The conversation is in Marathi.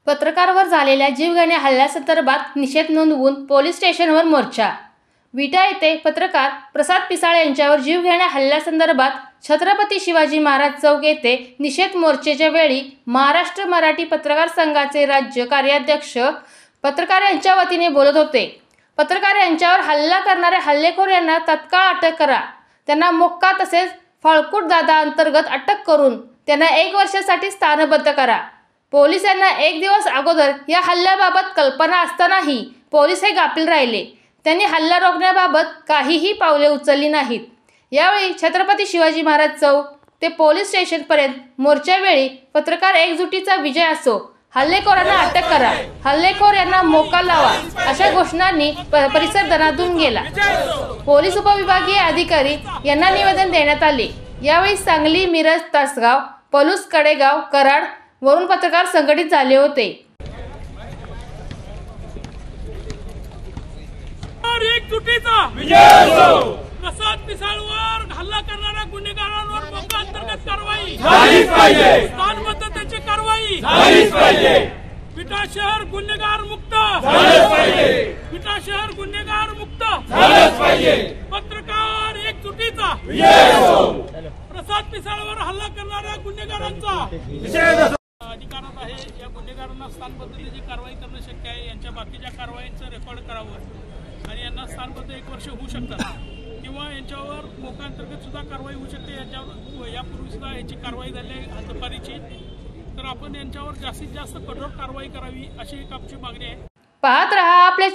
पत्रकारावर झालेल्या जीवघेण्या हल्ल्यासंदर्भात निषेध नोंदवून पोलीस स्टेशनवर मोर्चा। विटा येथे पत्रकार प्रसाद पिसाळ यांच्यावर जीवघेण्या हल्ल्यासंदर्भात छत्रपती शिवाजी महाराज चौक येथे निषेध मोर्चाच्या वेळी महाराष्ट्र मराठी पत्रकार संघाचे राज्य कार्याध्यक्ष पत्रकार यांच्या वतीने बोलत होते। पत्रकार यांच्यावर हल्ला करणाऱ्या हल्लेखोर यांना तत्काळ अटक करा, त्यांना मोक्का तसेच फाळकूट दादा अंतर्गत अटक करून त्यांना 1 वर्षासाठी स्थानबद्ध करा। पोलिसांना 1 दिवस अगोदर या हल्ल्याबाबत कल्पना असतानाही पोलीस हे गाफील राहिले। त्यांनी हल्ला रोखण्याबाबत काहीही पावले उचलली नाहीत। यावेळी छत्रपती शिवाजी महाराज चौक ते पोलीस स्टेशन पर्यंत मोर्चावेळी पत्रकार एकजुटीचा विजय असो, हल्लेखोरांना अटक करा, हल्लेखोर यांना मोक्का लावा अशा घोषणांनी परिसर दणाणून गेला। पोलीस उपविभागीय अधिकारी यांना निवेदन देण्यात आले। यावेळी सांगली, मिरज, तासगाव, पलूस, कडेगाव, कराड वरून पत्रकार संघटित झाले होते। एकजुटीचा विजय असो। प्रसाद पिसाळवर हल्ला करणाऱ्या गुन्हेगारांवर मोक्का अंतर्गत कारवाई झालीच पाहिजे, स्थानबद्धतेची कारवाई झालीच पाहिजे। विटा शहर गुन्हेगार मुक्त झालंच पाहिजे, विटा शहर गुन्हेगार मुक्त झालंच पाहिजे। पत्रकार एकजुटीचा विजय असो। प्रसाद पिसाळवर हल्ला करणाऱ्या गुन्हेगारांचा विजय अधिकारात आहे। या गुन्हेगारांना स्थानबद्धतेची कारवाई करणं शक्य आहे। यांच्या बाकीच्या कारवाईचं रेकॉर्ड करावं आणि यांना स्थानबद्ध 1 वर्ष होऊ शकतात किंवा यांच्यावर मोक्का अंतर्गत सुद्धा कारवाई होऊ शकते। यांच्यावर यापूर्वी सुद्धा याची कारवाई झाली आहे हद्दपारीची, तर आपण यांच्यावर जास्तीत जास्त कठोर कारवाई करावी अशी एक आमची मागणी आहे। पाहत रहा आपल्या